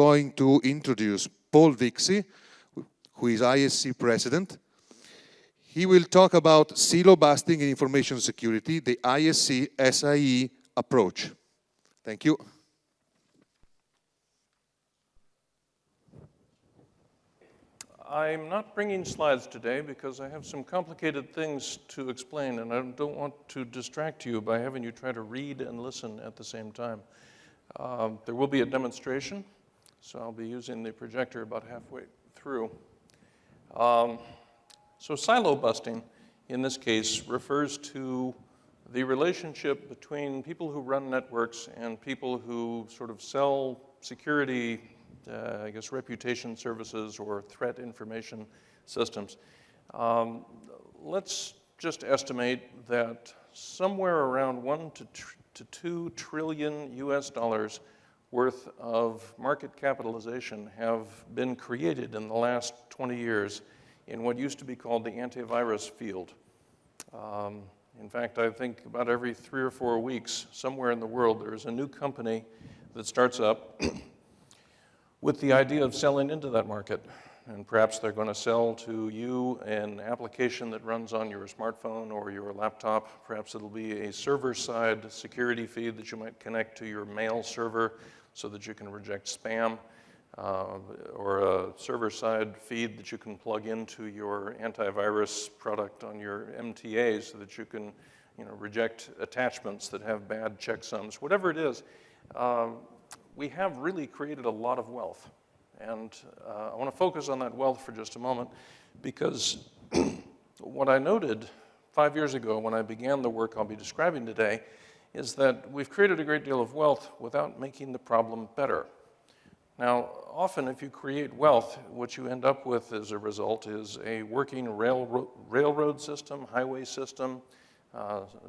going to introduce Paul Vixie, who is ISC president. He will talk about silo busting in information security, the ISC SIE approach. Thank you. I'm not bringing slides today because I have some complicated things to explain, and I don't want to distract you by having you try to read and listen at the same time. There will be a demonstration, so I'll be using the projector about halfway through. So silo busting, in this case, refers to the relationship between people who run networks and people who sort of sell security, I guess, reputation services or threat information systems. Let's just estimate that somewhere around 1 to 2 trillion US dollars worth of market capitalization have been created in the last 20 years in what used to be called the antivirus field. In fact, I think about every 3 or 4 weeks, somewhere in the world, there is a new company that starts up with the idea of selling into that market. And perhaps they're going to sell to you an application that runs on your smartphone or your laptop. Perhaps it'll be a server-side security feed that you might connect to your mail server so that you can reject spam, or a server-side feed that you can plug into your antivirus product on your MTA so that you can, reject attachments that have bad checksums. Whatever it is, we have really created a lot of wealth. And I want to focus on that wealth for just a moment, because what I noted 5 years ago when I began the work I'll be describing today is that we've created a great deal of wealth without making the problem better. Now, often if you create wealth, what you end up with as a result is a working railroad system, highway system,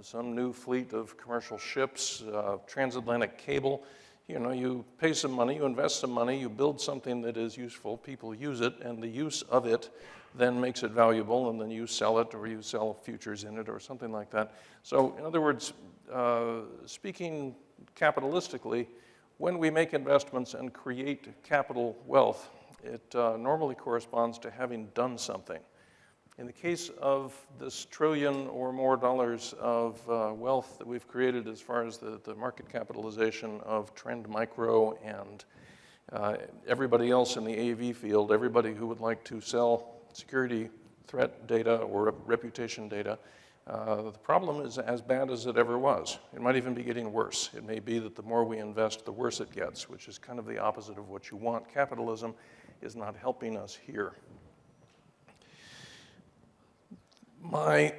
some new fleet of commercial ships, transatlantic cable. You pay some money, you invest some money, you build something that is useful, people use it, and the use of it then makes it valuable, and then you sell it, or you sell futures in it, or something like that. So, in other words, speaking capitalistically, when we make investments and create capital wealth, it normally corresponds to having done something. In the case of this trillion or more dollars of wealth that we've created as far as the market capitalization of Trend Micro and everybody else in the AV field, everybody who would like to sell security threat data or reputation data, the problem is as bad as it ever was. It might even be getting worse. It may be that the more we invest, the worse it gets, which is kind of the opposite of what you want. Capitalism is not helping us here. My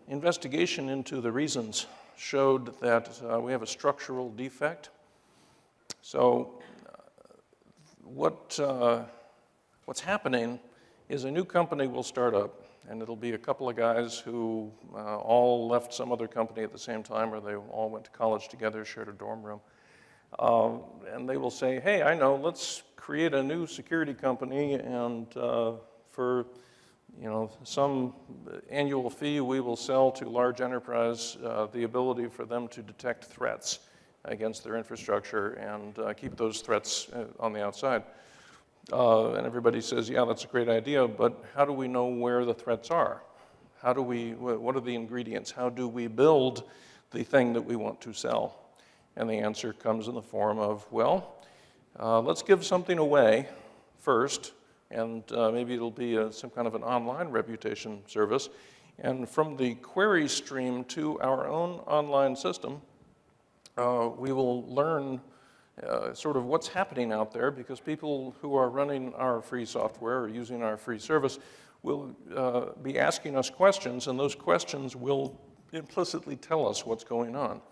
investigation into the reasons showed that we have a structural defect. So what's happening is a new company will start up, and it'll be a couple of guys who all left some other company at the same time, or they all went to college together, shared a dorm room. And they will say, hey, I know, let's create a new security company, and for some annual fee, we will sell to large enterprise the ability for them to detect threats against their infrastructure and keep those threats on the outside. And everybody says, yeah, that's a great idea, but how do we know where the threats are? What are the ingredients? How do we build the thing that we want to sell? And the answer comes in the form of, well, let's give something away first, and maybe it'll be some kind of an online reputation service. And from the query stream to our own online system, we will learn sort of what's happening out there, because people who are running our free software or using our free service will be asking us questions, and those questions will implicitly tell us what's going on.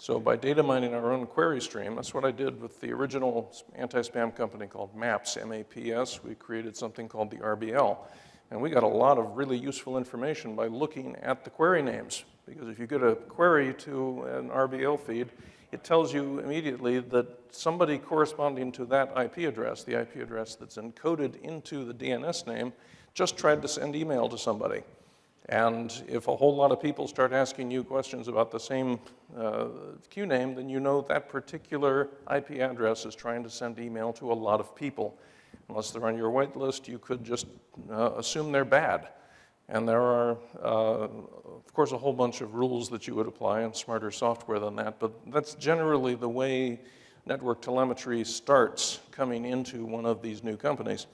So by data mining our own query stream, that's what I did with the original anti-spam company called MAPS, M-A-P-S. We created something called the RBL. And we got a lot of really useful information by looking at the query names. Because if you get a query to an RBL feed, it tells you immediately that somebody corresponding to that IP address, the IP address that's encoded into the DNS name, just tried to send email to somebody. And if a whole lot of people start asking you questions about the same queue name, then you know that particular IP address is trying to send email to a lot of people. Unless they're on your whitelist, you could just assume they're bad. And there are, of course, a whole bunch of rules that you would apply and smarter software than that, but that's generally the way network telemetry starts coming into one of these new companies.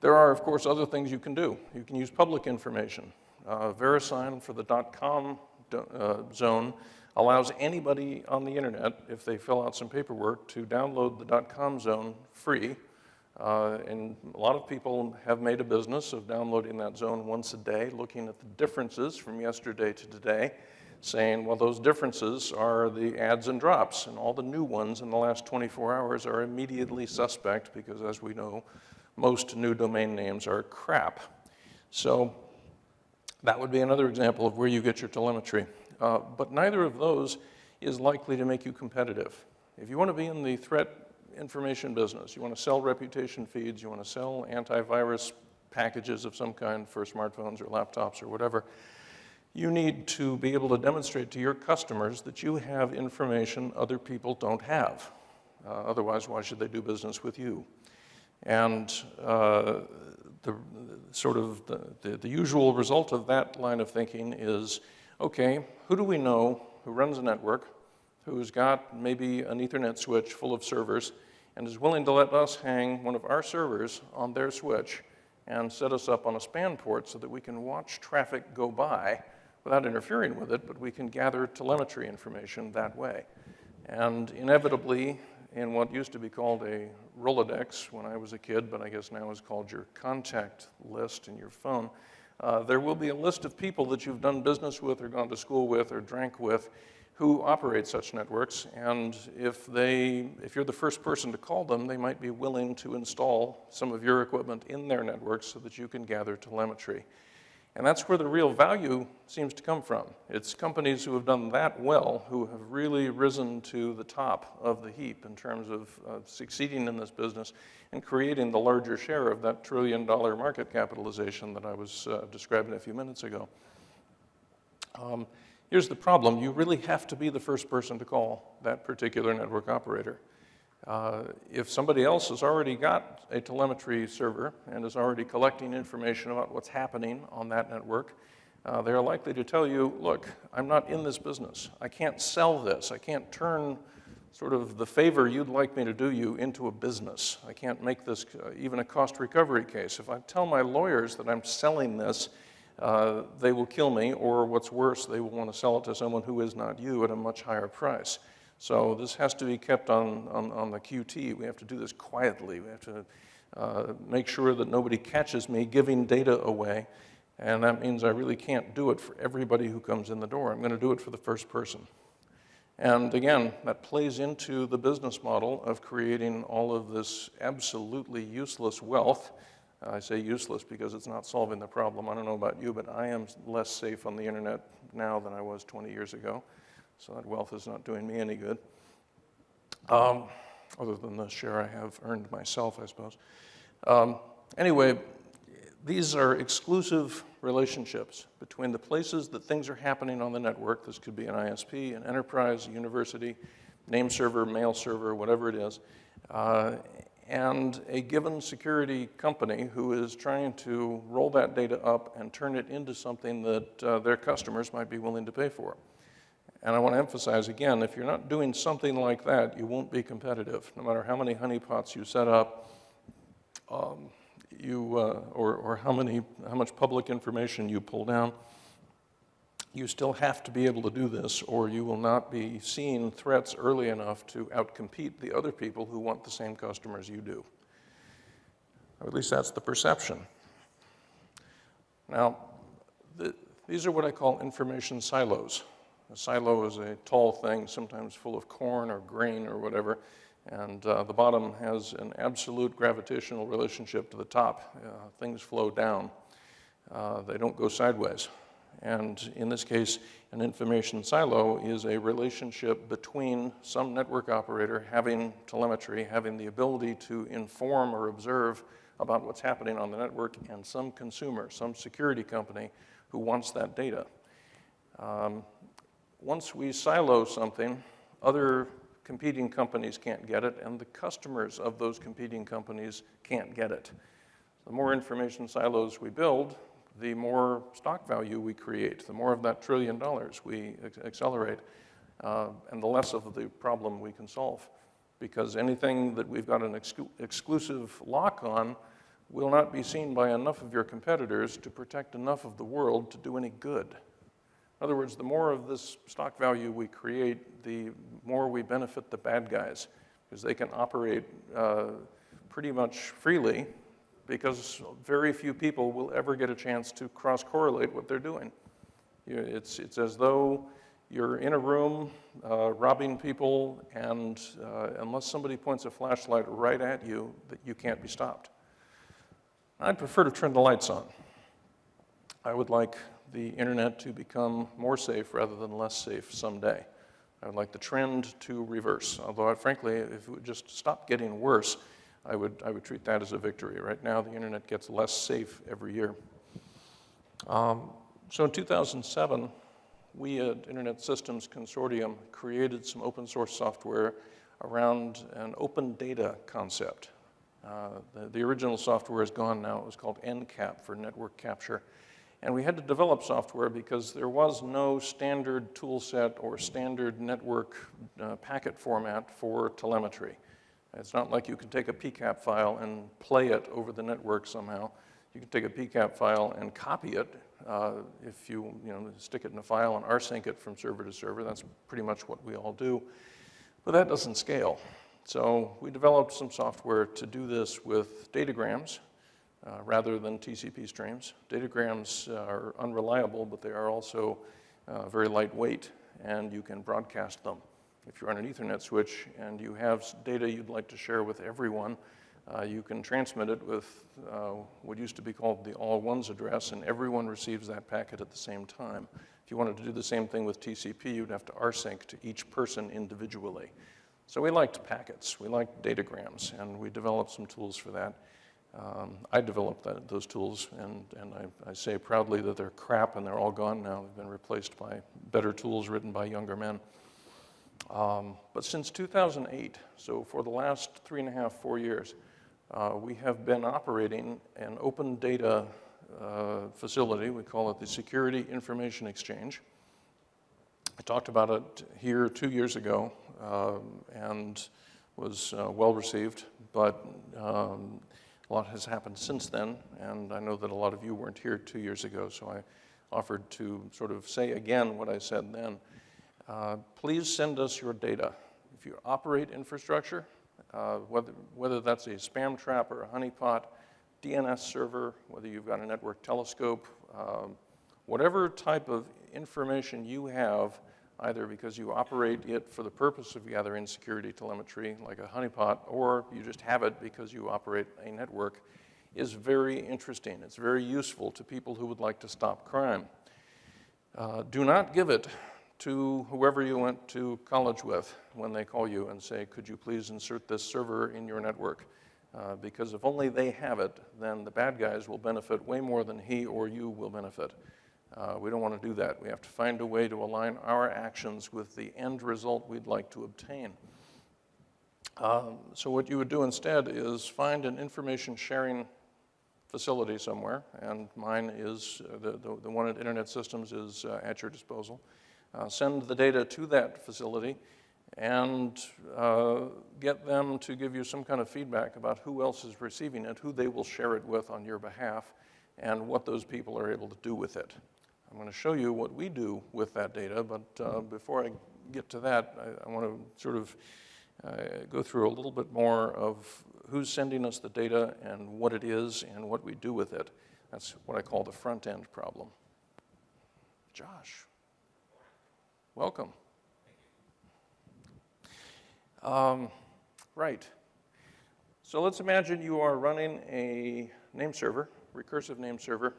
There are, of course, other things you can do. You can use public information. VeriSign for the .com zone allows anybody on the internet, if they fill out some paperwork, to download the .com zone free. And a lot of people have made a business of downloading that zone once a day, looking at the differences from yesterday to today, saying, well, those differences are the adds and drops, and all the new ones in the last 24 hours are immediately suspect because, as we know, most new domain names are crap. So that would be another example of where you get your telemetry. But neither of those is likely to make you competitive. If you want to be in the threat information business, you want to sell reputation feeds, you want to sell antivirus packages of some kind for smartphones or laptops or whatever, you need to be able to demonstrate to your customers that you have information other people don't have. Otherwise, why should they do business with you? And the usual result of that line of thinking is, okay, who do we know who runs a network, who's got maybe an Ethernet switch full of servers, and is willing to let us hang one of our servers on their switch and set us up on a span port so that we can watch traffic go by without interfering with it, but we can gather telemetry information that way. And inevitably, in what used to be called a Rolodex when I was a kid, but I guess now is called your contact list in your phone, there will be a list of people that you've done business with or gone to school with or drank with who operate such networks, and if you're the first person to call them, they might be willing to install some of your equipment in their networks so that you can gather telemetry. And that's where the real value seems to come from. It's companies who have done that well who have really risen to the top of the heap in terms of succeeding in this business and creating the larger share of that $1 trillion market capitalization that I was describing a few minutes ago. Here's the problem. You really have to be the first person to call that particular network operator. If somebody else has already got a telemetry server and is already collecting information about what's happening on that network, they're likely to tell you, look, I'm not in this business. I can't sell this. I can't turn sort of the favor you'd like me to do you into a business. I can't make this even a cost recovery case. If I tell my lawyers that I'm selling this, they will kill me, or what's worse, they will want to sell it to someone who is not you at a much higher price. So this has to be kept on the QT. We have to do this quietly. We have to make sure that nobody catches me giving data away, and that means I really can't do it for everybody who comes in the door. I'm going to do it for the first person. And again, that plays into the business model of creating all of this absolutely useless wealth. I say useless because it's not solving the problem. I don't know about you, but I am less safe on the internet now than I was 20 years ago. So that wealth is not doing me any good, other than the share I have earned myself, I suppose. Anyway, these are exclusive relationships between the places that things are happening on the network. This could be an ISP, an enterprise, a university, name server, mail server, whatever it is, and a given security company who is trying to roll that data up and turn it into something that their customers might be willing to pay for. And I want to emphasize again, if you're not doing something like that, you won't be competitive. No matter how many honeypots you set up, or how much public information you pull down, you still have to be able to do this, or you will not be seeing threats early enough to outcompete the other people who want the same customers you do. Or at least that's the perception. Now, these are what I call information silos. A silo is a tall thing, sometimes full of corn or grain or whatever, and the bottom has an absolute gravitational relationship to the top. Things flow down. They don't go sideways. And in this case, an information silo is a relationship between some network operator having telemetry, having the ability to inform or observe about what's happening on the network and some consumer, some security company who wants that data. Once we silo something, other competing companies can't get it, and the customers of those competing companies can't get it. The more information silos we build, the more stock value we create, the more of that $1 trillion we accelerate, and the less of the problem we can solve. Because anything that we've got an exclusive lock on will not be seen by enough of your competitors to protect enough of the world to do any good. In other words, the more of this stock value we create, the more we benefit the bad guys, because they can operate pretty much freely, because very few people will ever get a chance to cross-correlate what they're doing. It's as though you're in a room robbing people, and unless somebody points a flashlight right at you, that you can't be stopped. I'd prefer to turn the lights on. I would like the internet to become more safe rather than less safe someday. I would like the trend to reverse, although frankly, if it would just stop getting worse, I would treat that as a victory. Right now, the internet gets less safe every year. So in 2007, we at Internet Systems Consortium created some open source software around an open data concept. The original software is gone now. It was called NCAP for network capture. And we had to develop software because there was no standard tool set or standard network packet format for telemetry. It's not like you can take a PCAP file and play it over the network somehow. You can take a PCAP file and copy it if you stick it in a file and rsync it from server to server. That's pretty much what we all do. But that doesn't scale. So we developed some software to do this with datagrams rather than TCP streams. Datagrams are unreliable, but they are also very lightweight, and you can broadcast them. If you're on an Ethernet switch and you have data you'd like to share with everyone, you can transmit it with what used to be called the all ones address, and everyone receives that packet at the same time. If you wanted to do the same thing with TCP, you'd have to rsync to each person individually. So we liked packets, we liked datagrams, and we developed some tools for that. I developed those tools, and I say proudly that they're crap and they're all gone now. They've been replaced by better tools written by younger men. But since 2008, so for the last 3.5, 4 years, we have been operating an open data facility. We call it the Security Information Exchange. I talked about it here 2 years ago and was well received, but a lot has happened since then, and I know that a lot of you weren't here 2 years ago, so I offered to sort of say again what I said then. Please send us your data. If you operate infrastructure, whether that's a spam trap or a honeypot, DNS server, whether you've got a network telescope, whatever type of information you have, either because you operate it for the purpose of gathering security telemetry, like a honeypot, or you just have it because you operate a network, is very interesting. It's very useful to people who would like to stop crime. Do not give it to whoever you went to college with when they call you and say, could you please insert this server in your network? Because if only they have it, then the bad guys will benefit way more than he or you will benefit. We don't want to do that. We have to find a way to align our actions with the end result we'd like to obtain. So what you would do instead is find an information sharing facility somewhere, and mine is, the one at Internet Systems is at your disposal. Send the data to that facility and get them to give you some kind of feedback about who else is receiving it, who they will share it with on your behalf, and what those people are able to do with it. I'm going to show you what we do with that data, but before I get to that, I want to sort of go through a little bit more of who's sending us the data and what it is and what we do with it. That's what I call the front-end problem. Josh, welcome. Right. So let's imagine you are running a name server, recursive name server,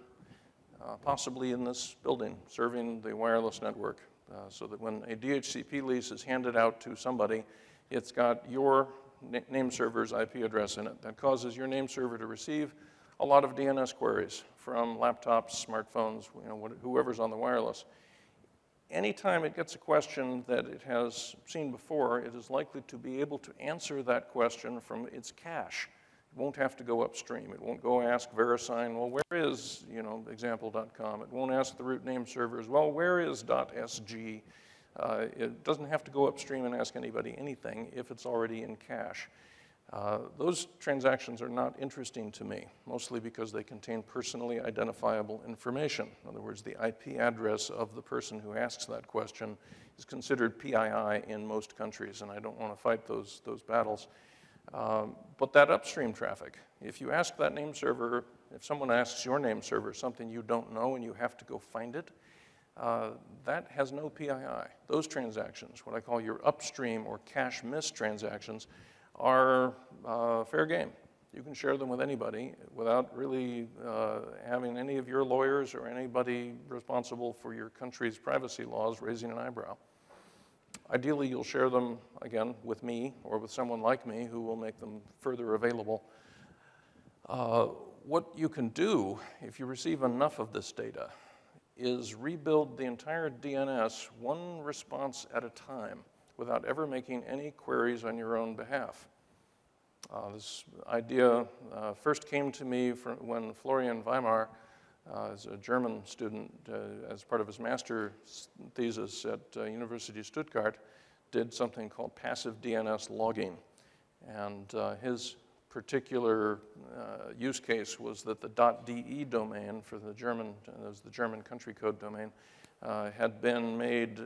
possibly in this building, serving the wireless network, so that when a DHCP lease is handed out to somebody, it's got your name server's IP address in it. That causes your name server to receive a lot of DNS queries from laptops, smartphones, whoever's on the wireless. Anytime it gets a question that it has seen before, it is likely to be able to answer that question from its cache. It won't have to go upstream. It won't go ask VeriSign, well, where is, example.com? It won't ask the root name servers, well, where is .sg? It doesn't have to go upstream and ask anybody anything if it's already in cache. Those transactions are not interesting to me, mostly because they contain personally identifiable information. In other words, the IP address of the person who asks that question is considered PII in most countries, and I don't want to fight those battles. But that upstream traffic, if you ask that name server, if someone asks your name server something you don't know and you have to go find it, that has no PII. Those transactions, what I call your upstream or cache miss transactions, are fair game. You can share them with anybody without really having any of your lawyers or anybody responsible for your country's privacy laws raising an eyebrow. Ideally, you'll share them, again, with me or with someone like me who will make them further available. What you can do if you receive enough of this data is rebuild the entire DNS one response at a time without ever making any queries on your own behalf. This idea first came to me when Florian Weimar, as a German student, as part of his master thesis at University of Stuttgart, did something called passive DNS logging. And his particular use case was that the .de domain for the German, as the German country code domain, had been made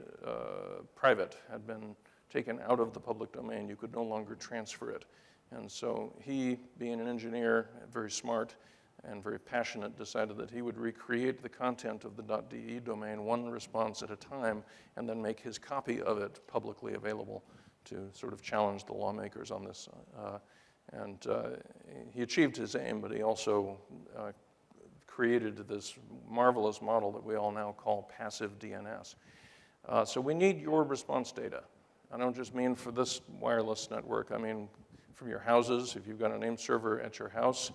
private, had been taken out of the public domain. You could no longer transfer it. And so he, being an engineer, very smart and very passionate, decided that he would recreate the content of the .de domain one response at a time and then make his copy of it publicly available to sort of challenge the lawmakers on this. He achieved his aim, but he also created this marvelous model that we all now call passive DNS. So we need your response data. I don't just mean for this wireless network. I mean from your houses. If you've got a name server at your house,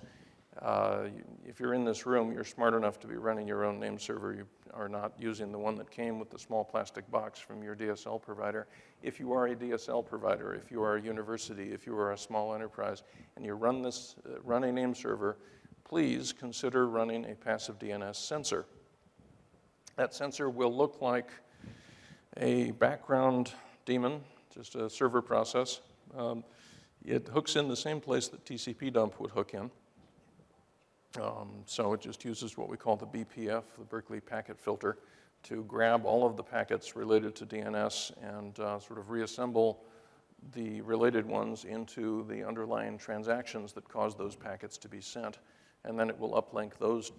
if you're in this room, you're smart enough to be running your own name server. You are not using the one that came with the small plastic box from your DSL provider. If you are a DSL provider, if you are a university, if you are a small enterprise, and you run a name server, please consider running a passive DNS sensor. That sensor will look like a background daemon, just a server process. It hooks in the same place that TCP dump would hook in. So it just uses what we call the BPF, the Berkeley Packet Filter, to grab all of the packets related to DNS and sort of reassemble the related ones into the underlying transactions that cause those packets to be sent. And then it will uplink those,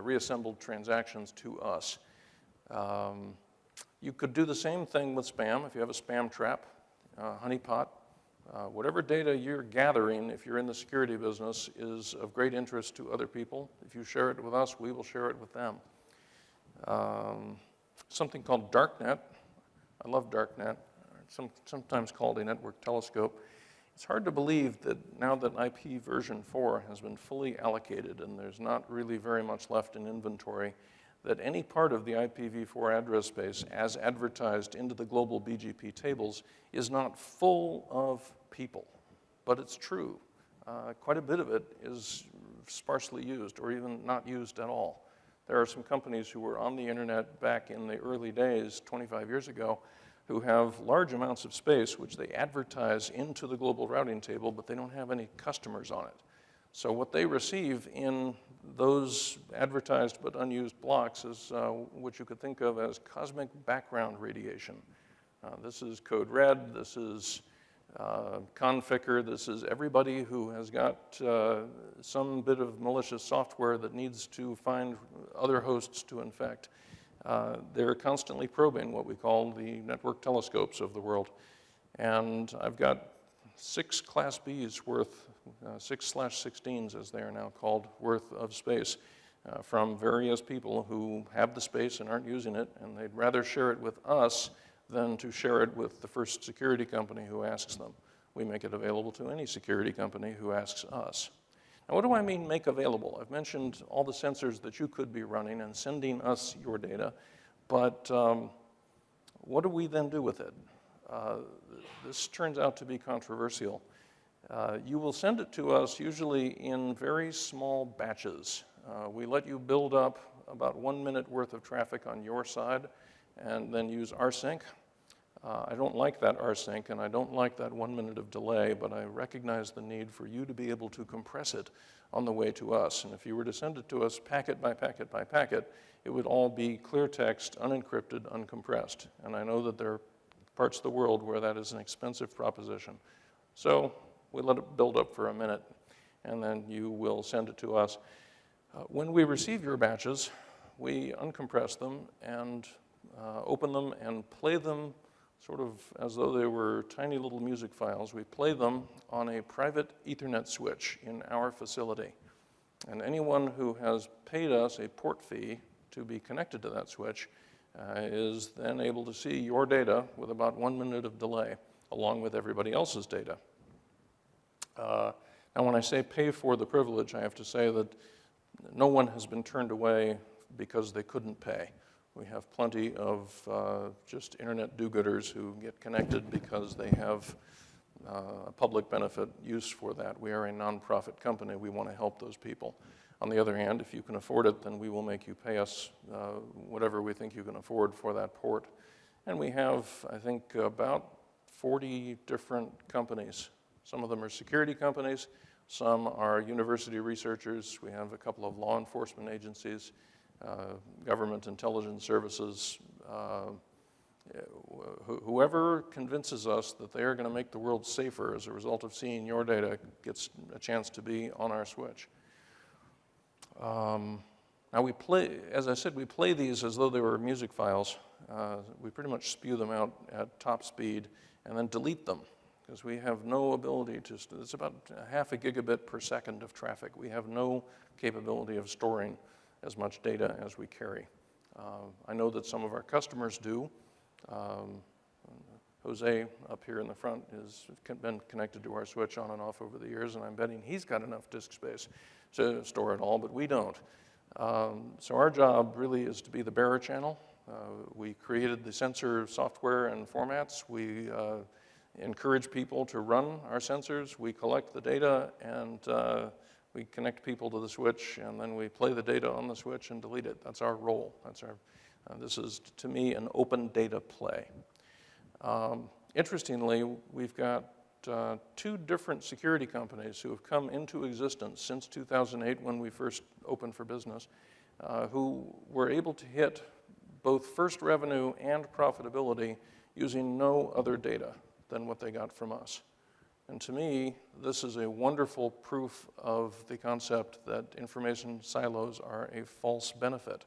reassembled transactions to us. You could do the same thing with spam if you have a spam trap, honeypot. Whatever data you're gathering, if you're in the security business, is of great interest to other people. If you share it with us, we will share it with them. Something called darknet. I love darknet. Sometimes called a network telescope. It's hard to believe that now that IP version 4 has been fully allocated and there's not really very much left in inventory, that any part of the IPv4 address space as advertised into the global BGP tables is not full of people. But it's true. Quite a bit of it is sparsely used or even not used at all. There are some companies who were on the internet back in the early days, 25 years ago, who have large amounts of space which they advertise into the global routing table, but they don't have any customers on it. So what they receive in those advertised but unused blocks is what you could think of as cosmic background radiation. This is code red, this is Conficker, this is everybody who has got some bit of malicious software that needs to find other hosts to infect. They're constantly probing what we call the network telescopes of the world. And I've got 6 Class Bs worth, 6/16s as they are now called, worth of space from various people who have the space and aren't using it, and they'd rather share it with us than to share it with the first security company who asks them. We make it available to any security company who asks us. Now, what do I mean make available? I've mentioned all the sensors that you could be running and sending us your data, but what do we then do with it? This turns out to be controversial. You will send it to us usually in very small batches. We let you build up about 1 minute worth of traffic on your side and then use rsync. I don't like that rsync, and I don't like that 1 minute of delay, but I recognize the need for you to be able to compress it on the way to us. And if you were to send it to us packet by packet by packet, it would all be clear text, unencrypted, uncompressed. And I know that there are parts of the world where that is an expensive proposition. So we let it build up for a minute, and then you will send it to us. When we receive your batches, we uncompress them and open them and play them sort of as though they were tiny little music files. We play them on a private Ethernet switch in our facility. And anyone who has paid us a port fee to be connected to that switch is then able to see your data with about 1 minute of delay, along with everybody else's data. Now, when I say pay for the privilege, I have to say that no one has been turned away because they couldn't pay. We have plenty of just internet do-gooders who get connected because they have a public benefit use for that. We are a nonprofit company. We want to help those people. On the other hand, if you can afford it, then we will make you pay us whatever we think you can afford for that port. And we have, I think, about 40 different companies. Some of them are security companies. Some are university researchers. We have a couple of law enforcement agencies, government intelligence services. Whoever convinces us that they are going to make the world safer as a result of seeing your data gets a chance to be on our switch. Now we play, as I said, we play these as though they were music files. We pretty much spew them out at top speed and then delete them because we have no ability to, it's about 0.5 gigabit per second of traffic. We have no capability of storing as much data as we carry. I know that some of our customers do. Jose up here in the front has been connected to our switch on and off over the years, and I'm betting he's got enough disk space to store it all, but we don't. So our job really is to be the bearer channel. We created the sensor software and formats. We encourage people to run our sensors. We collect the data, and we connect people to the switch, and then we play the data on the switch and delete it. That's our role. That's our. This is, to me, an open data play. Interestingly, we've got 2 different security companies who have come into existence since 2008 when we first opened for business, who were able to hit both first revenue and profitability using no other data than what they got from us. And to me, this is a wonderful proof of the concept that information silos are a false benefit.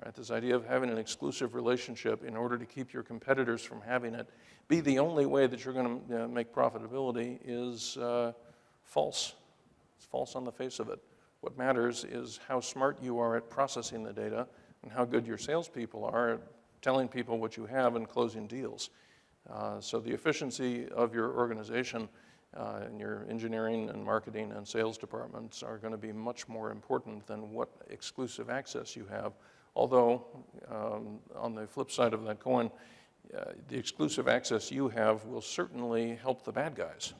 Right? This idea of having an exclusive relationship in order to keep your competitors from having it be the only way that you're going to make profitability is false. It's false on the face of it. What matters is how smart you are at processing the data and how good your salespeople are at telling people what you have and closing deals. So the efficiency of your organization and your engineering and marketing and sales departments are going to be much more important than what exclusive access you have. Although, on the flip side of that coin, the exclusive access you have will certainly help the bad guys.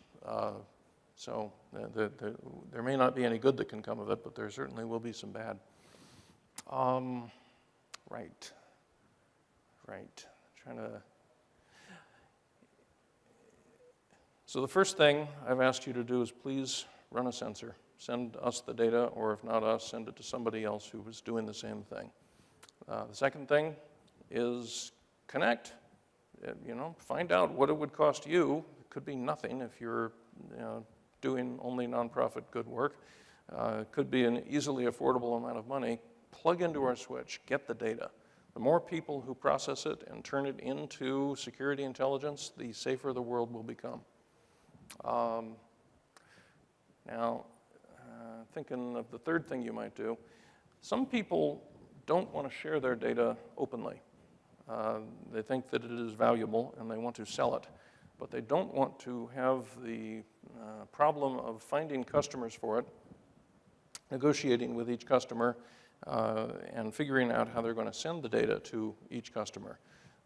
So there may not be any good that can come of it, but there certainly will be some bad. Right. Trying to. So the first thing I've asked you to do is please run a sensor. Send us the data, or if not us, send it to somebody else who was doing the same thing. The second thing is connect. Find out what it would cost you. It could be nothing if you're doing only nonprofit good work. It could be an easily affordable amount of money. Plug into our switch, get the data. The more people who process it and turn it into security intelligence, the safer the world will become. Now, thinking of the third thing you might do, some people don't want to share their data openly. They think that it is valuable and they want to sell it, but they don't want to have the problem of finding customers for it, negotiating with each customer, and figuring out how they're going to send the data to each customer.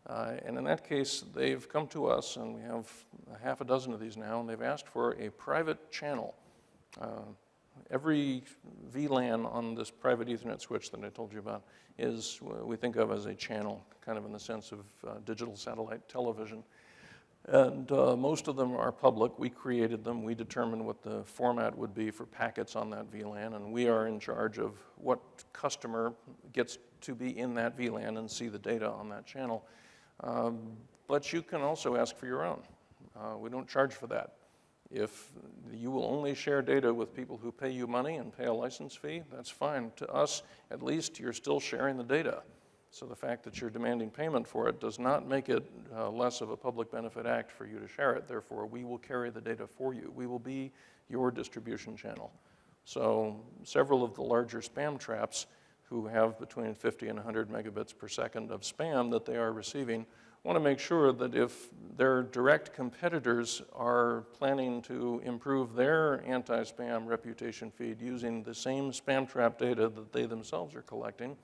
And in that case, they've come to us, and we have half a dozen of these now, and they've asked for a private channel. Every VLAN on this private Ethernet switch that I told you about is we think of as a channel, kind of in the sense of digital satellite television. And most of them are public. We created them. We determined what the format would be for packets on that VLAN, and we are in charge of what customer gets to be in that VLAN and see the data on that channel. But you can also ask for your own. We don't charge for that. If you will only share data with people who pay you money and pay a license fee, that's fine. To us, at least, you're still sharing the data. So the fact that you're demanding payment for it does not make it less of a public benefit act for you to share it. Therefore, we will carry the data for you. We will be your distribution channel. So several of the larger spam traps who have between 50 and 100 megabits per second of spam that they are receiving want to make sure that if their direct competitors are planning to improve their anti-spam reputation feed using the same spam trap data that they themselves are collecting,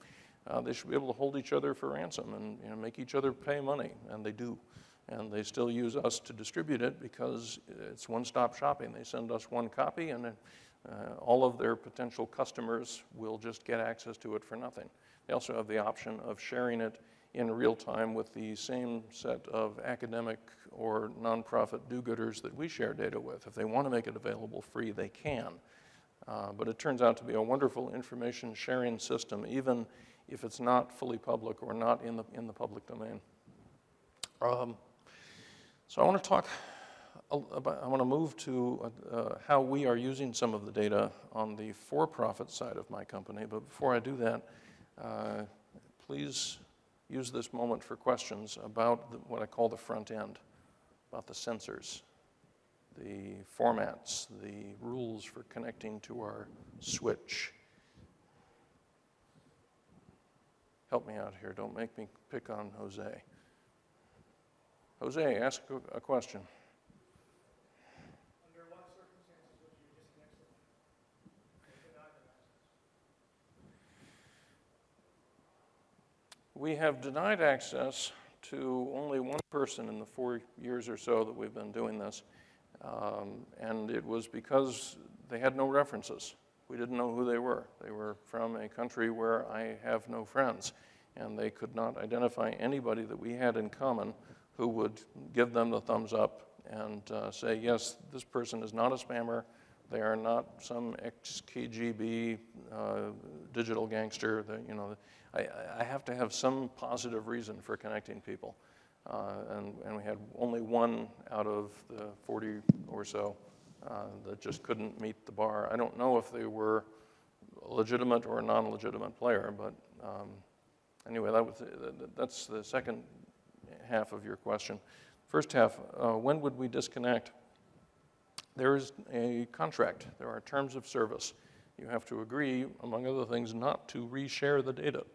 they should be able to hold each other for ransom and make each other pay money, and they do. And they still use us to distribute it because it's one-stop shopping. They send us one copy, and all of their potential customers will just get access to it for nothing. They also have the option of sharing it in real time with the same set of academic or nonprofit do-gooders that we share data with. If they want to make it available free, they can. But it turns out to be a wonderful information sharing system, even if it's not fully public or not in the public domain. So I want to talk about, I want to move to how we are using some of the data on the for-profit side of my company. But before I do that, please use this moment for questions about what I call the front end, about the sensors, the formats, the rules for connecting to our switch. Help me out here. Don't make me pick on Jose. Jose, ask a question. Under what circumstances would you disconnect someone or deny them access? We have denied access to only one person in the 4 years or so that we've been doing this. And it was because they had no references. We didn't know who they were. They were from a country where I have no friends, and they could not identify anybody that we had in common who would give them the thumbs up and say, yes, this person is not a spammer. They are not some ex-KGB digital gangster. That, you know, I have to have some positive reason for connecting people. And we had only one out of the 40 or so that just couldn't meet the bar. I don't know if they were a legitimate or a non-legitimate player, but anyway, that's the second half of your question. First half, when would we disconnect? There is a contract. There are terms of service. You have to agree, among other things, not to reshare the data.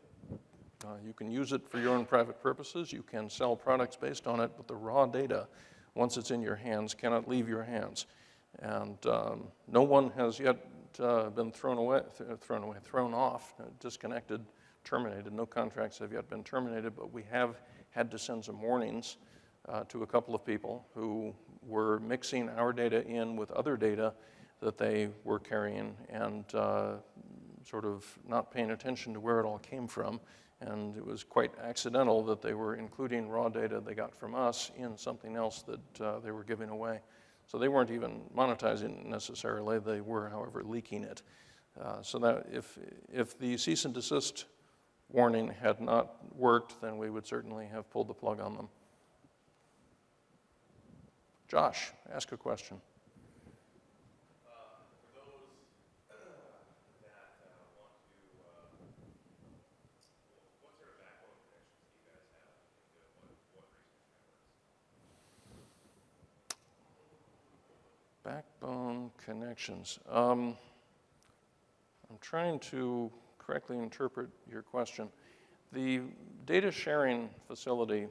You can use it for your own private purposes. You can sell products based on it, but the raw data, once it's in your hands, cannot leave your hands. And no one has yet been thrown off, disconnected, terminated. No contracts have yet been terminated, but we have had to send some warnings to a couple of people who were mixing our data in with other data that they were carrying and sort of not paying attention to where it all came from. And it was quite accidental that they were including raw data they got from us in something else that they were giving away. So they weren't even monetizing it necessarily. They were, however, leaking it. So that if the cease and desist warning had not worked, then we would certainly have pulled the plug on them. Josh, ask a question. For those that want to, what sort of backbone connections do you guys have into what research networks? Backbone connections. I'm trying to correctly interpret your question. The data sharing facility,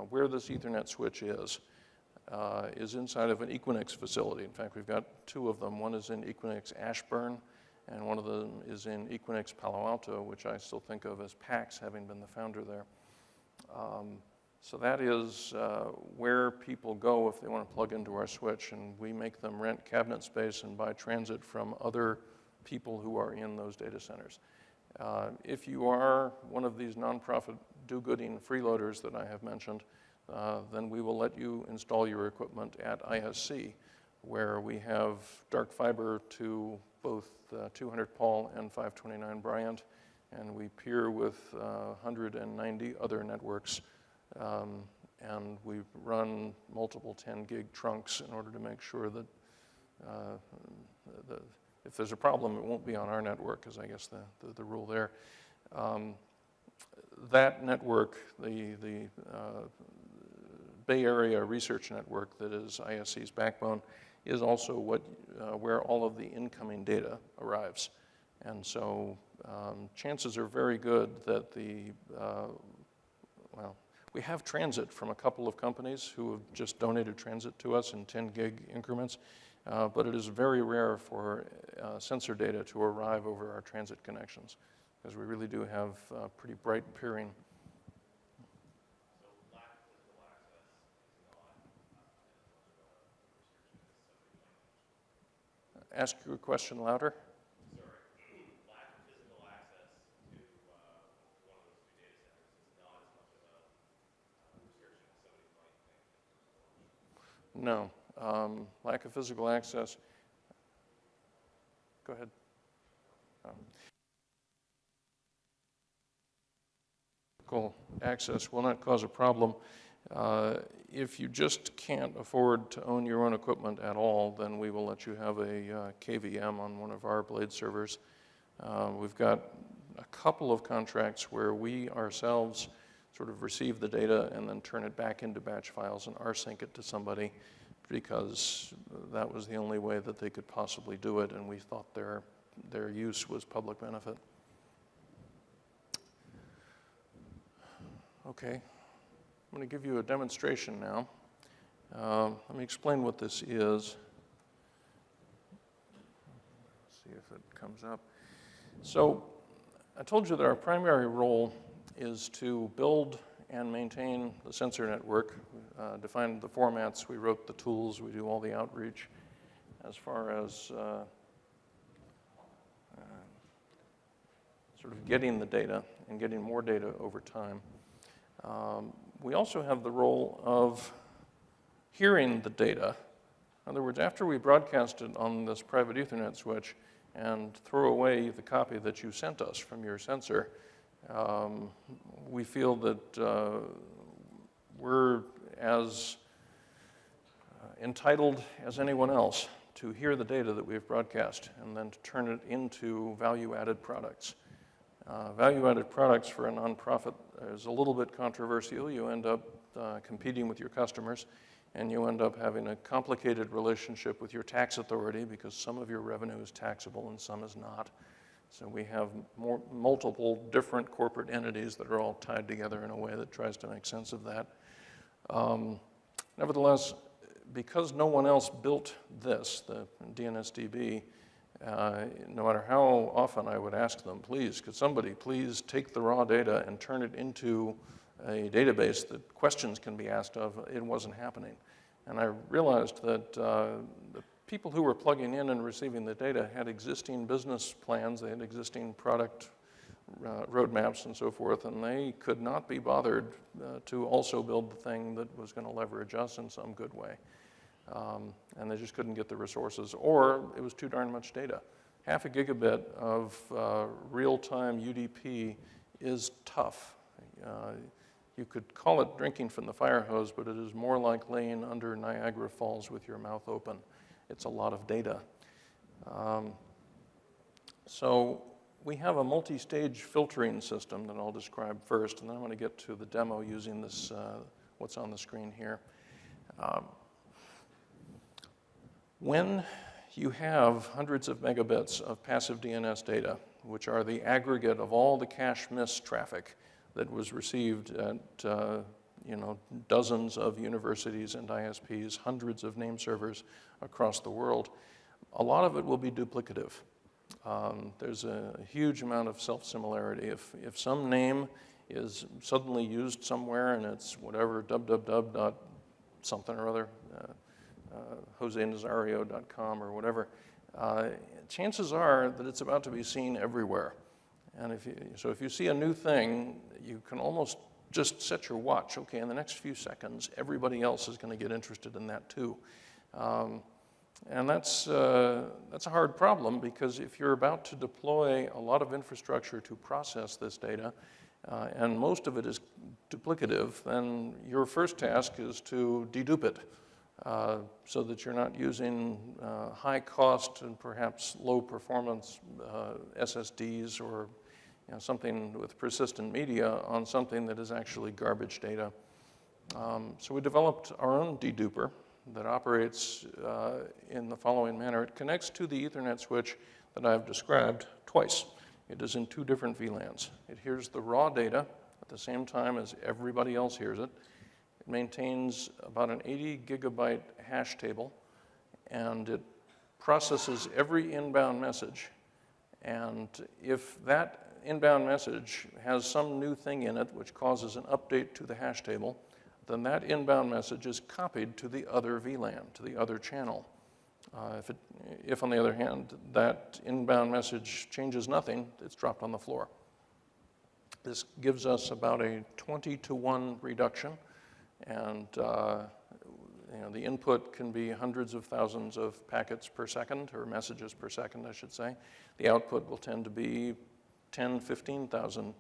where this Ethernet switch is inside of an Equinix facility. In fact, we've got two of them. One is in Equinix Ashburn, and one of them is in Equinix Palo Alto, which I still think of as PAX, having been the founder there. So that is where people go if they want to plug into our switch, and we make them rent cabinet space and buy transit from other people who are in those data centers. If you are one of these nonprofit do-gooding freeloaders that I have mentioned, then we will let you install your equipment at ISC, where we have dark fiber to both 200 Paul and 529 Bryant, and we peer with 190 other networks, and we run multiple 10-gig trunks in order to make sure that if there's a problem, it won't be on our network, is I guess the rule there. That network, the Bay Area Research Network that is ISC's backbone, is also where all of the incoming data arrives. And so chances are very good that we have transit from a couple of companies who have just donated transit to us in 10-gig increments, but it is very rare for sensor data to arrive over our transit connections, because we really do have pretty bright peering. So lack of physical access is not as much of a restriction as somebody might mention. Ask your question louder. Sorry, lack of physical access to one of those two data centers is not as much of a restriction as somebody might think. No. Lack of physical access. Go ahead. Physical access will not cause a problem. If you just can't afford to own your own equipment at all, then we will let you have a KVM on one of our blade servers. We've got a couple of contracts where we ourselves sort of receive the data and then turn it back into batch files and rsync it to somebody, because that was the only way that they could possibly do it, and we thought their use was public benefit. Okay, I'm going to give you a demonstration now. Let me explain what this is. See if it comes up. So I told you that our primary role is to build and maintain the sensor network, define the formats, we wrote the tools, we do all the outreach as far as sort of getting the data and getting more data over time. We also have the role of hearing the data. In other words, after we broadcast it on this private Ethernet switch and throw away the copy that you sent us from your sensor, we feel that we're as entitled as anyone else to hear the data that we've broadcast and then to turn it into value-added products. Value-added products for a nonprofit is a little bit controversial. You end up competing with your customers, and you end up having a complicated relationship with your tax authority, because some of your revenue is taxable and some is not. So we have multiple different corporate entities that are all tied together in a way that tries to make sense of that. Nevertheless, because no one else built this, the DNSDB, no matter how often I would ask them, please, could somebody please take the raw data and turn it into a database that questions can be asked of, it wasn't happening. And I realized that the people who were plugging in and receiving the data had existing business plans, they had existing product roadmaps and so forth, and they could not be bothered to also build the thing that was going to leverage us in some good way. And they just couldn't get the resources, or it was too darn much data. Half a gigabit of real-time UDP is tough. You could call it drinking from the fire hose, but it is more like laying under Niagara Falls with your mouth open. It's a lot of data. So we have a multi-stage filtering system that I'll describe first, and then I'm going to get to the demo using this, what's on the screen here. When you have hundreds of megabits of passive DNS data, which are the aggregate of all the cache miss traffic that was received at dozens of universities and ISPs, hundreds of name servers across the world. A lot of it will be duplicative. There's a huge amount of self-similarity. If some name is suddenly used somewhere and it's whatever www dot something or other, josenazario.com or whatever, chances are that it's about to be seen everywhere. And if you see a new thing, you can almost just set your watch. Okay, in the next few seconds, everybody else is going to get interested in that too. And that's a hard problem, because if you're about to deploy a lot of infrastructure to process this data, and most of it is duplicative, then your first task is to dedupe it so that you're not using high cost and perhaps low performance SSDs or something with persistent media on something that is actually garbage data. So we developed our own deduper that operates in the following manner. It connects to the Ethernet switch that I've described twice. It is in 2 different VLANs. It hears the raw data at the same time as everybody else hears it. It maintains about an 80 gigabyte hash table, and it processes every inbound message. And if that inbound message has some new thing in it which causes an update to the hash table, then that inbound message is copied to the other VLAN, to the other channel. If on the other hand, that inbound message changes nothing, it's dropped on the floor. This gives us about a 20-to-1 reduction, and the input can be hundreds of thousands of packets per second, or messages per second, I should say. The output will tend to be 10, 15,000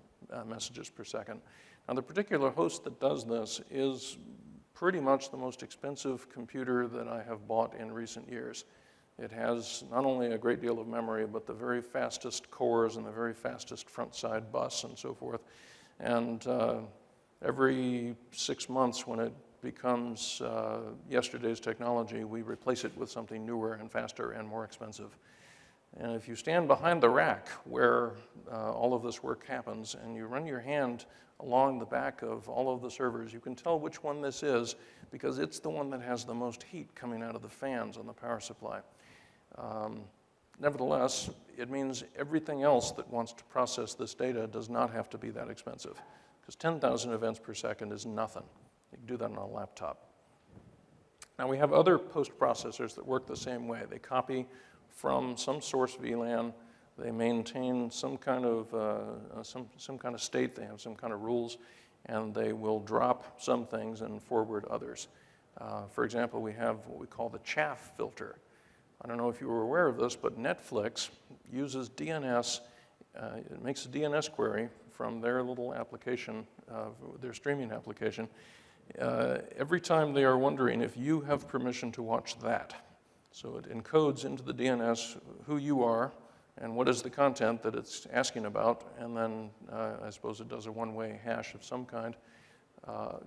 messages per second. Now, the particular host that does this is pretty much the most expensive computer that I have bought in recent years. It has not only a great deal of memory, but the very fastest cores and the very fastest front-side bus and so forth. And every 6 months, when it becomes yesterday's technology, we replace it with something newer and faster and more expensive. And if you stand behind the rack where all of this work happens, and you run your hand along the back of all of the servers, you can tell which one this is, because it's the one that has the most heat coming out of the fans on the power supply. Nevertheless, it means everything else that wants to process this data does not have to be that expensive, because 10,000 events per second is nothing. You can do that on a laptop. Now, we have other post-processors that work the same way. They copy from some source VLAN. They maintain some kind of state. They have some kind of rules, and they will drop some things and forward others. For example, we have what we call the chaff filter. I don't know if you were aware of this, but Netflix uses DNS. It makes a DNS query from their little application, their streaming application, every time they are wondering if you have permission to watch that. So it encodes into the DNS who you are and what is the content that it's asking about, and then I suppose it does a one-way hash of some kind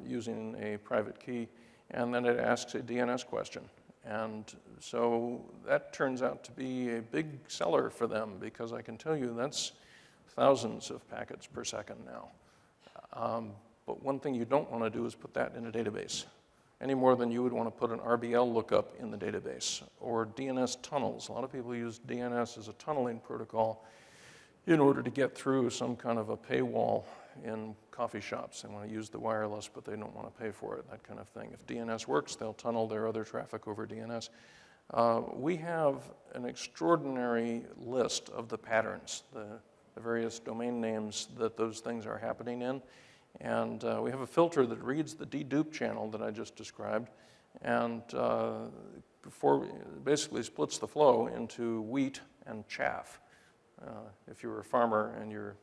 using a private key, and then it asks a DNS question. And so that turns out to be a big seller for them, because I can tell you that's thousands of packets per second now. But one thing you don't want to do is put that in a database, any more than you would want to put an RBL lookup in the database, or DNS tunnels. A lot of people use DNS as a tunneling protocol in order to get through some kind of a paywall in coffee shops. They want to use the wireless, but they don't want to pay for it, that kind of thing. If DNS works, they'll tunnel their other traffic over DNS. We have an extraordinary list of the patterns, the various domain names that those things are happening in. And we have a filter that reads the dedupe channel that I just described, and basically splits the flow into wheat and chaff. If you're a farmer and you're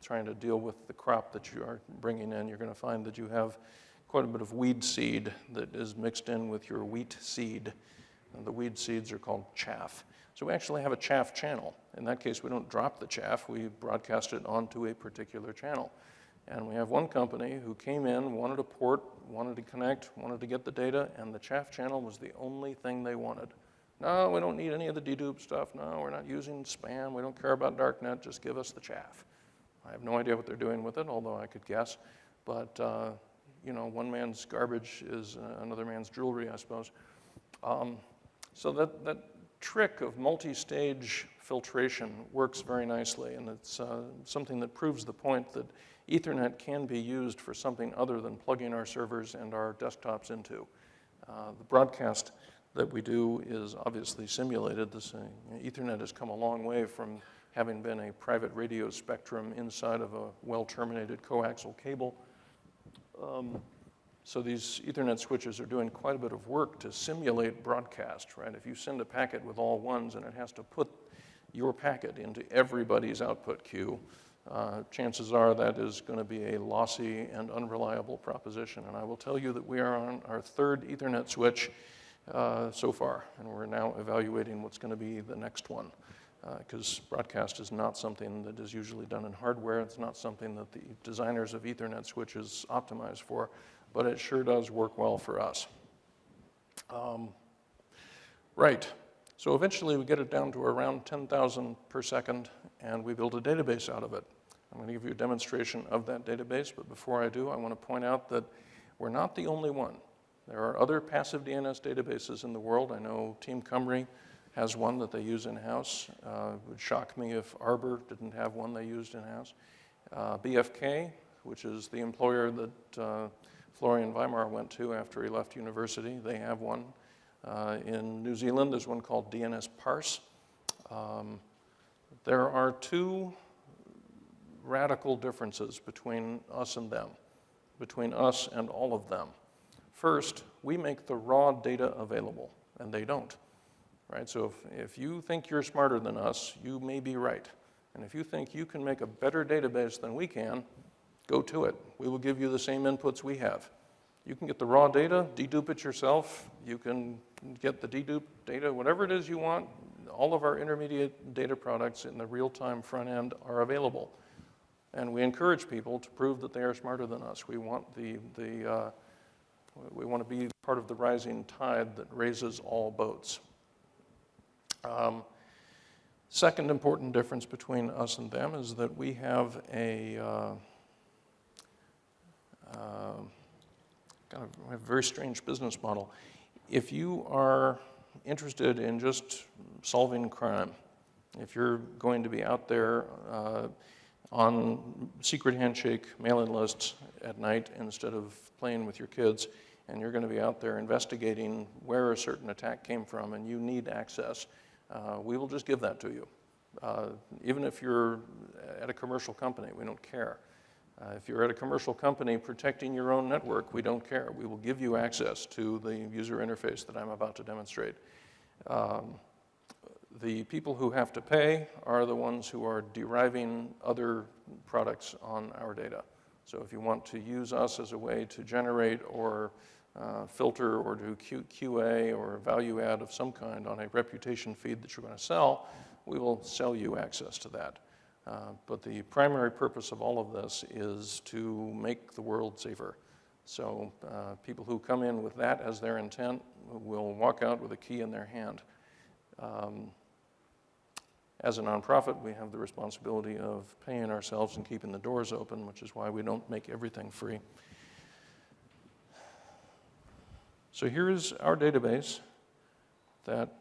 trying to deal with the crop that you are bringing in, you're going to find that you have quite a bit of weed seed that is mixed in with your wheat seed. And the weed seeds are called chaff. So we actually have a chaff channel. In that case, we don't drop the chaff. We broadcast it onto a particular channel. And we have one company who came in, wanted a port, wanted to connect, wanted to get the data, and the chaff channel was the only thing they wanted. No, we don't need any of the dedupe stuff. No, we're not using spam. We don't care about darknet. Just give us the chaff. I have no idea what they're doing with it, although I could guess. But, one man's garbage is another man's jewelry, I suppose. So that trick of multi-stage filtration works very nicely, and it's something that proves the point that Ethernet can be used for something other than plugging our servers and our desktops into. The broadcast that we do is obviously simulated. Ethernet has come a long way from having been a private radio spectrum inside of a well-terminated coaxial cable. So these Ethernet switches are doing quite a bit of work to simulate broadcast, right? If you send a packet with all ones and it has to put your packet into everybody's output queue, chances are that is going to be a lossy and unreliable proposition. And I will tell you that we are on our third Ethernet switch so far, and we're now evaluating what's going to be the next one, because broadcast is not something that is usually done in hardware. It's not something that the designers of Ethernet switches optimize for, but it sure does work well for us. Right. So eventually we get it down to around 10,000 per second, and we build a database out of it. I'm going to give you a demonstration of that database, but before I do, I want to point out that we're not the only one. There are other passive DNS databases in the world. I know Team Cymru has one that they use in-house. It would shock me if Arbor didn't have one they used in-house. BFK, which is the employer that Florian Weimar went to after he left university, they have one. In New Zealand, there's one called DNS Parse. There are two radical differences between us and them, between us and all of them. First, we make the raw data available, and they don't. Right? So if you think you're smarter than us, you may be right. And if you think you can make a better database than we can, go to it. We will give you the same inputs we have. You can get the raw data, dedupe it yourself. You can get the dedupe data, whatever it is you want. All of our intermediate data products in the real-time front end are available. And we encourage people to prove that they are smarter than us. We want we want to be part of the rising tide that raises all boats. Second important difference between us and them is that we have a very strange business model. If you are interested in just solving crime, if you're going to be out there on secret handshake mailing lists at night instead of playing with your kids, and you're going to be out there investigating where a certain attack came from and you need access, we will just give that to you. Even if you're at a commercial company, we don't care. If you're at a commercial company protecting your own network, we don't care. We will give you access to the user interface that I'm about to demonstrate. The people who have to pay are the ones who are deriving other products on our data. So if you want to use us as a way to generate or filter or do QA or value add of some kind on a reputation feed that you're going to sell, we will sell you access to that. But the primary purpose of all of this is to make the world safer. So people who come in with that as their intent will walk out with a key in their hand. As a nonprofit, we have the responsibility of paying ourselves and keeping the doors open, which is why we don't make everything free. So here is our database that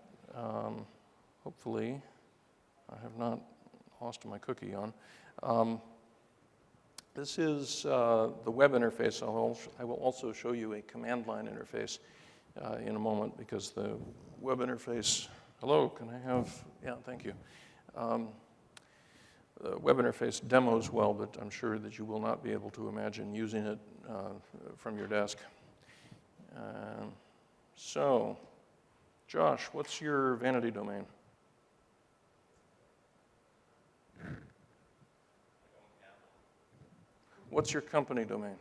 hopefully I have not lost my cookie on. This is the web interface. I will also show you a command line interface in a moment, because the web interface, hello, can I have, yeah, thank you. The web interface demos well, but I'm sure that you will not be able to imagine using it from your desk. So, Josh, what's your vanity domain? What's your company domain?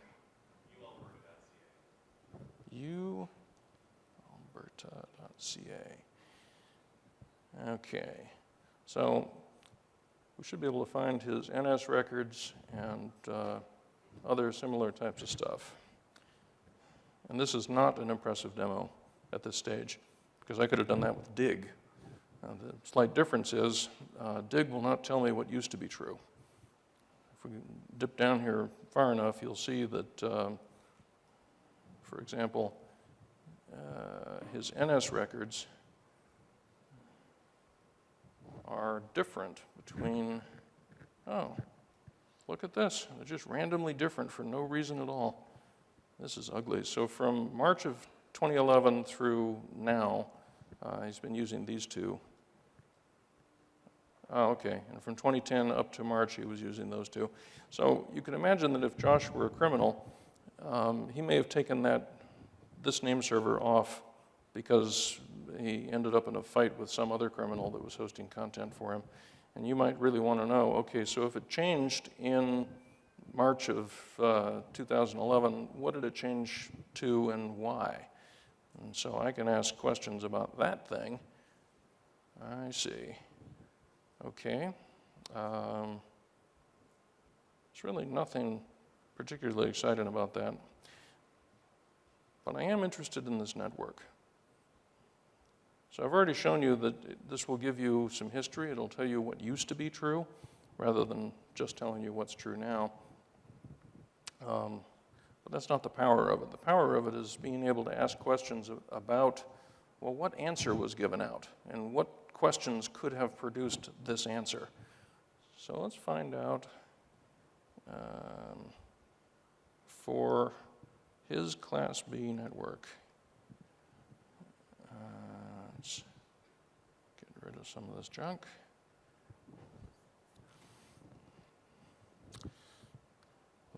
ualberta.ca. Okay, so we should be able to find his NS records and other similar types of stuff. And this is not an impressive demo at this stage, because I could have done that with dig. The slight difference is dig will not tell me what used to be true. if we dip down here far enough, you'll see that, for example, his NS records are different between, oh, look at this. They're just randomly different for no reason at all. This is ugly. So from March of 2011 through now, he's been using these two. Oh, okay, and from 2010 up to March, he was using those two. So you can imagine that if Josh were a criminal, he may have taken this name server off because he ended up in a fight with some other criminal that was hosting content for him. And you might really want to know, okay, so if it changed in March of 2011, what did it change to and why? And so I can ask questions about that thing. I see. Okay. There's really nothing particularly exciting about that. But I am interested in this network. So I've already shown you that this will give you some history. It'll tell you what used to be true rather than just telling you what's true now. But that's not the power of it. The power of it is being able to ask questions about, well, what answer was given out and what questions could have produced this answer. So let's find out for his Class B network. Let's get rid of some of this junk.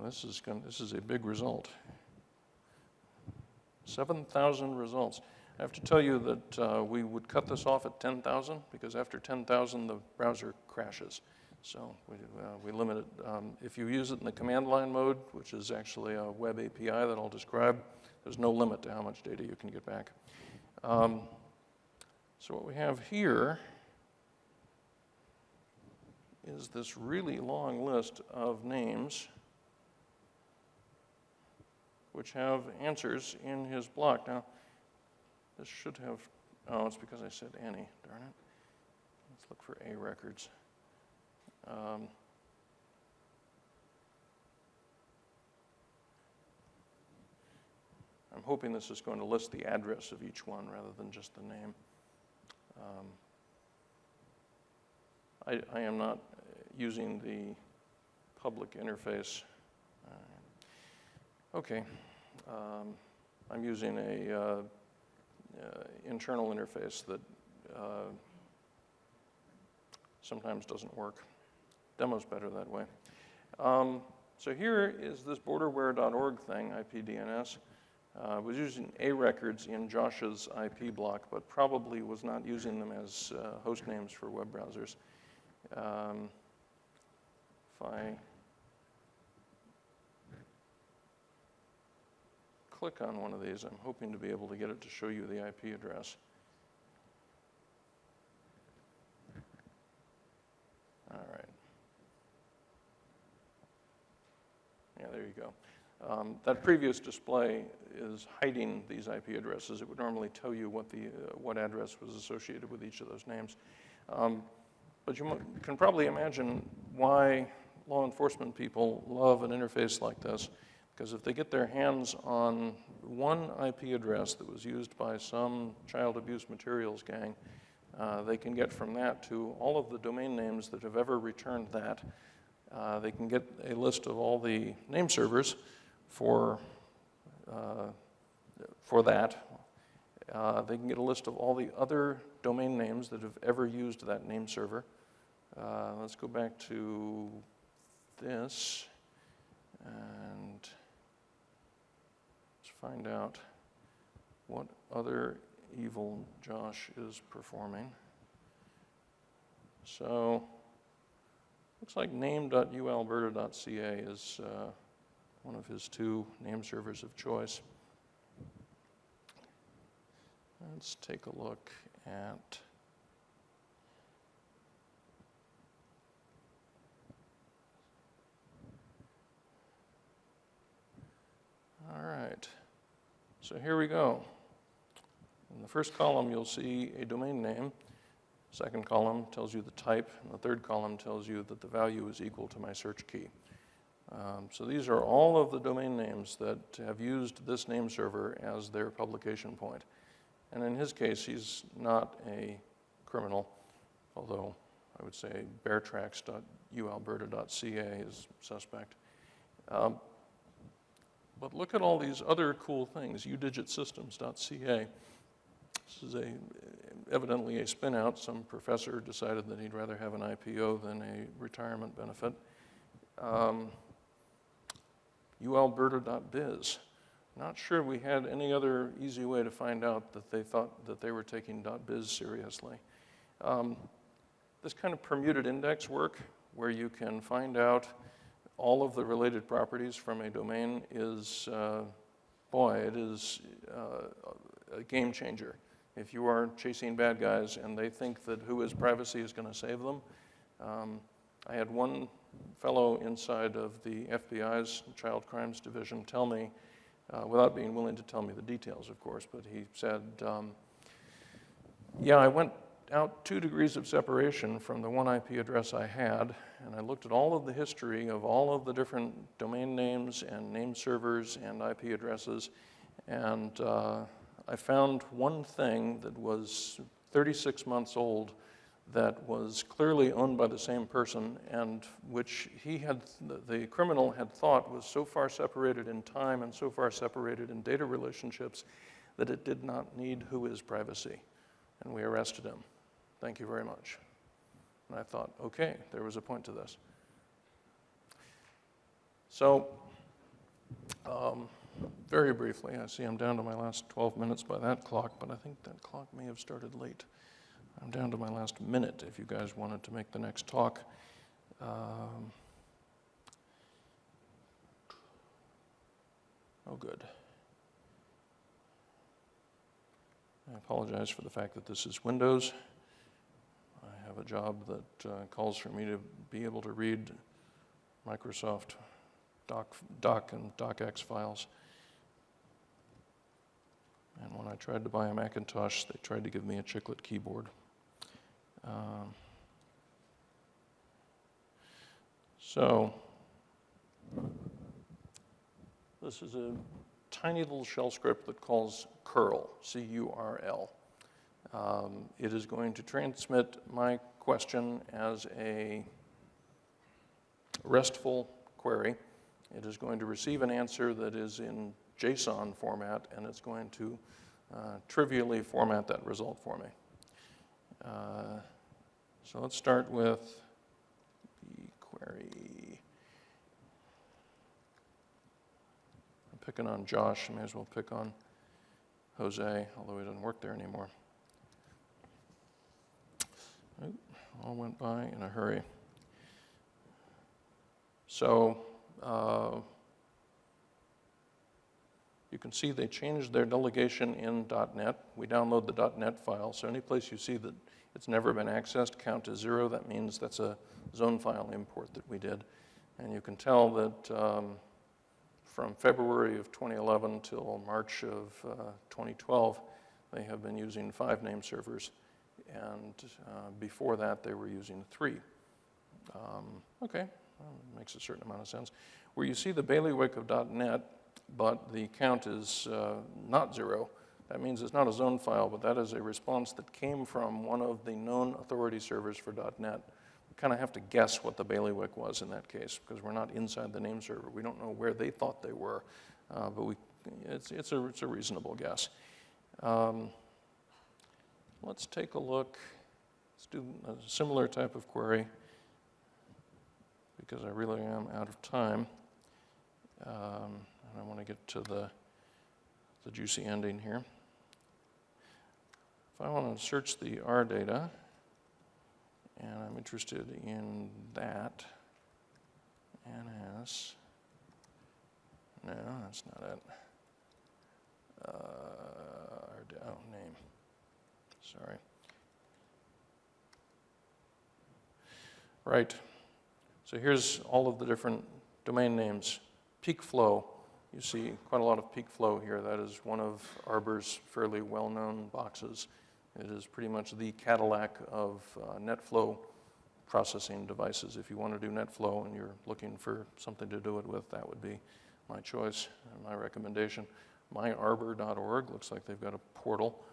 This is a big result. 7,000 results. I have to tell you that we would cut this off at 10,000 because after 10,000 the browser crashes. So we limit it. If you use it in the command line mode, which is actually a web API that I'll describe, there's no limit to how much data you can get back. So what we have here is this really long list of names which have answers in his block. Now, this should have, oh, it's because I said any, darn it. Let's look for A records. I'm hoping this is going to list the address of each one rather than just the name. I am not using the public interface. Okay, I'm using a internal interface that sometimes doesn't work. Demo's better that way. So here is this borderware.org thing, IPDNS. Was using A records in Josh's IP block, but probably was not using them as host names for web browsers. If I click on one of these, I'm hoping to be able to get it to show you the IP address. All right. Yeah, there you go. That previous display is hiding these IP addresses. It would normally tell you what address was associated with each of those names. But you can probably imagine why law enforcement people love an interface like this, because if they get their hands on one IP address that was used by some child abuse materials gang, they can get from that to all of the domain names that have ever returned that. They can get a list of all the name servers for that. They can get a list of all the other domain names that have ever used that name server. Let's go back to this and let's find out what other evil Josh is performing. So looks like name.ualberta.ca is one of his two name servers of choice. Let's take a look at all right. So here we go. In the first column, you'll see a domain name. Second column tells you the type, and the third column tells you that the value is equal to my search key. So these are all of the domain names that have used this name server as their publication point. And in his case, he's not a criminal, although I would say beartracks.ualberta.ca is suspect. But look at all these other cool things, udigitsystems.ca. This is evidently a spin-out. Some professor decided that he'd rather have an IPO than a retirement benefit. ualberta.biz. Not sure we had any other easy way to find out that they thought that they were taking .biz seriously. This kind of permuted index work, where you can find out all of the related properties from a domain, is, it is a game changer. If you are chasing bad guys and they think that whois privacy is going to save them, I had one fellow inside of the FBI's Child Crimes Division tell me, without being willing to tell me the details, of course, but he said, yeah, I went out 2 degrees of separation from the one IP address I had, and I looked at all of the history of all of the different domain names and name servers and IP addresses, and I found one thing that was 36 months old that was clearly owned by the same person, and which the criminal had thought was so far separated in time and so far separated in data relationships that it did not need whois privacy. And we arrested him. Thank you very much. And I thought, okay, there was a point to this. So, very briefly, I see I'm down to my last 12 minutes by that clock, but I think that clock may have started late. I'm down to my last minute if you guys wanted to make the next talk. Oh, good. I apologize for the fact that this is Windows. I have a job that calls for me to be able to read Microsoft Doc and DocX files. And when I tried to buy a Macintosh, they tried to give me a chiclet keyboard. So this is a tiny little shell script that calls curl, C-U-R-L. It is going to transmit my question as a RESTful query. It is going to receive an answer that is in JSON format, and it's going to trivially format that result for me. So let's start with the query. I'm picking on Josh. I may as well pick on Jose, although he doesn't work there anymore. Oop, all went by in a hurry. So you can see they changed their delegation in .NET. We download the .NET file, so any place you see that it's never been accessed, count to 0. That means that's a zone file import that we did. And you can tell that from February of 2011 till March of 2012, they have been using 5 name servers. And before that, they were using 3. Okay, well, makes a certain amount of sense. Where you see the bailiwick of .NET, but the count is not 0. That means it's not a zone file, but that is a response that came from one of the known authority servers for .NET. We kind of have to guess what the bailiwick was in that case, because we're not inside the name server. We don't know where they thought they were, but it's a reasonable guess. Let's take a look. Let's do a similar type of query, because I really am out of time. And I want to get to the juicy ending here. If I want to search the R data, and I'm interested in that, NS, no, that's not it. Name, sorry. Right, so here's all of the different domain names. Peak flow. You see quite a lot of peak flow here. That is one of Arbor's fairly well-known boxes. It is pretty much the Cadillac of NetFlow processing devices. If you want to do NetFlow and you're looking for something to do it with, that would be my choice and my recommendation. myarbor.org, looks like they've got a portal.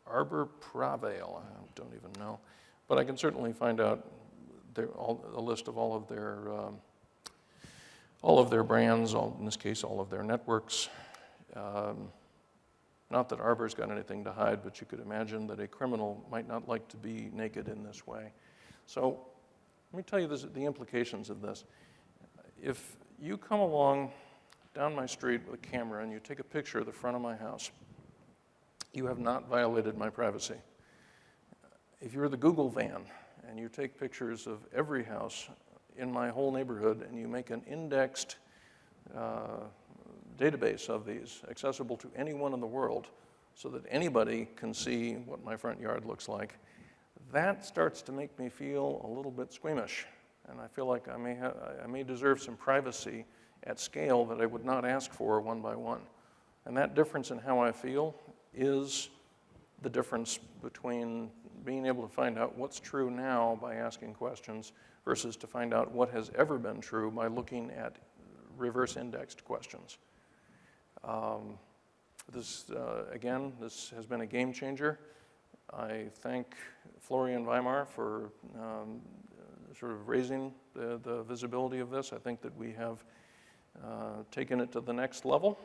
Arbor Pravale, I don't even know. But I can certainly find out a list of all of their brands, in this case, all of their networks. Not that Arbor's got anything to hide, but you could imagine that a criminal might not like to be naked in this way. So let me tell you the implications of this. If you come along down my street with a camera and you take a picture of the front of my house, you have not violated my privacy. If you're the Google van and you take pictures of every house in my whole neighborhood and you make an indexed database of these accessible to anyone in the world so that anybody can see what my front yard looks like, that starts to make me feel a little bit squeamish. And I feel like I may deserve some privacy at scale that I would not ask for one by one. And that difference in how I feel is the difference between being able to find out what's true now by asking questions versus to find out what has ever been true by looking at reverse indexed questions. Again, this has been a game changer. I thank Florian Weimar for sort of raising the visibility of this. I think that we have taken it to the next level.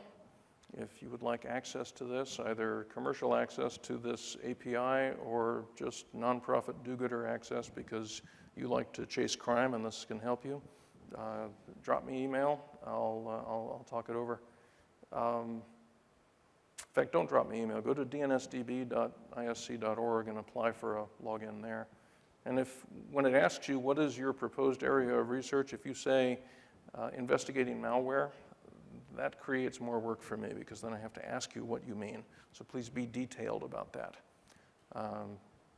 If you would like access to this, either commercial access to this API or just nonprofit do-gooder access because you like to chase crime and this can help you, drop me email. I'll talk it over. In fact, don't drop me email. Go to dnsdb.isc.org and apply for a login there. And when it asks you what is your proposed area of research, if you say investigating malware, that creates more work for me because then I have to ask you what you mean. So please be detailed about that.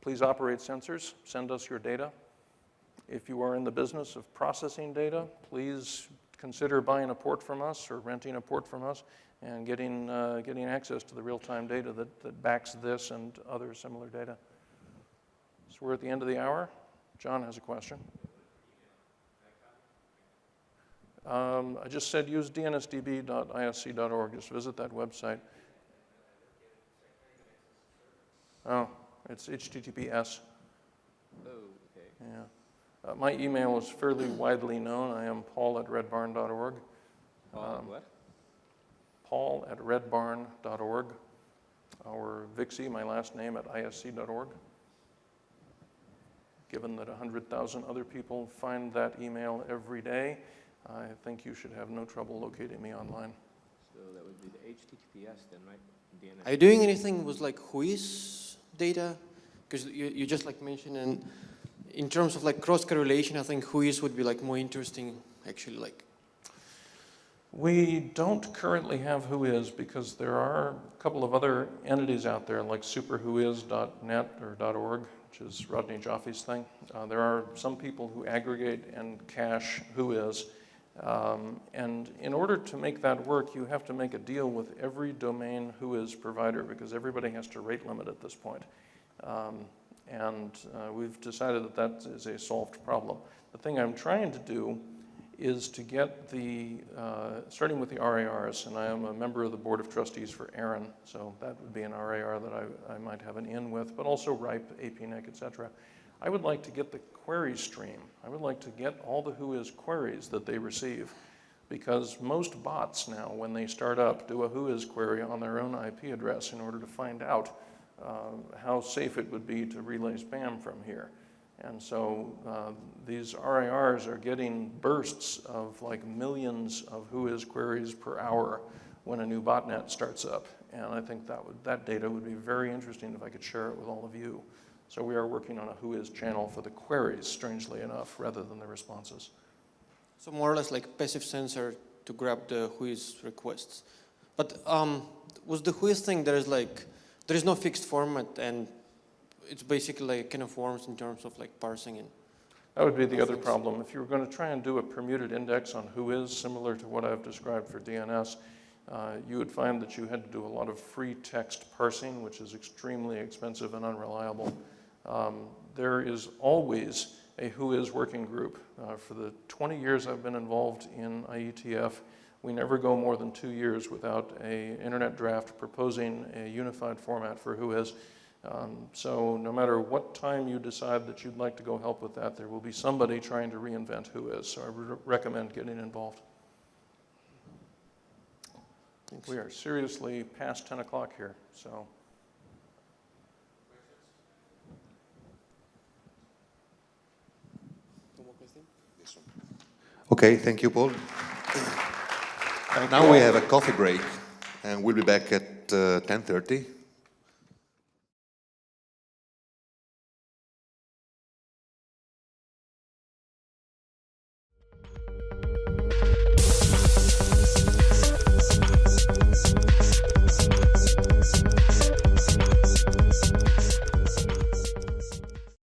Please operate sensors. Send us your data. If you are in the business of processing data, please consider buying a port from us or renting a port from us and getting access to the real-time data that backs this and other similar data. So we're at the end of the hour. John has a question. I just said use dnsdb.isc.org. Just visit that website. Oh, it's HTTPS. Oh, okay. Yeah. My email is fairly widely known. I am paul@redbarn.org. What? paul@redbarn.org. Or Vixie, my last name, at isc.org. Given that 100,000 other people find that email every day, I think you should have no trouble locating me online. So that would be the HTTPS then, right? DNS. Are you doing anything with like whois data? Because you just like mentioned, and in terms of like cross correlation, I think whois would be like more interesting actually. Like we don't currently have whois because there are a couple of other entities out there like superwhois.net or .org, which is Rodney Jaffe's thing. There are some people who aggregate and cache whois. And in order to make that work, you have to make a deal with every domain whois provider because everybody has to rate limit at this point. We've decided that that is a solved problem. The thing I'm trying to do is to get starting with the RARs, and I am a member of the board of trustees for AARON, so that would be an RAR that I might have an in with, but also RIPE, APNIC, et cetera. I would like to get the query stream. I would like to get all the whois queries that they receive because most bots now, when they start up, do a whois query on their own IP address in order to find out how safe it would be to relay spam from here. And so these RARs are getting bursts of like millions of whois queries per hour when a new botnet starts up. And I think that data would be very interesting if I could share it with all of you. So we are working on a whois channel for the queries, strangely enough, rather than the responses. so more or less like passive sensor to grab the whois requests. But with the whois thing, there is no fixed format, and it's basically like kind of worms in terms of like parsing and. That would be the other problem. If you were going to try and do a permuted index on whois, similar to what I've described for DNS, you would find that you had to do a lot of free text parsing, which is extremely expensive and unreliable. There is always a WHOIS working group. For the 20 years I've been involved in IETF, we never go more than 2 years without an internet draft proposing a unified format for WHOIS. So no matter what time you decide that you'd like to go help with that, there will be somebody trying to reinvent WHOIS. So I recommend getting involved. Thanks. We are seriously past 10 o'clock here, so. Okay, thank you, Paul. Thank Now you we all. have a coffee break, and we'll be back at 10:30.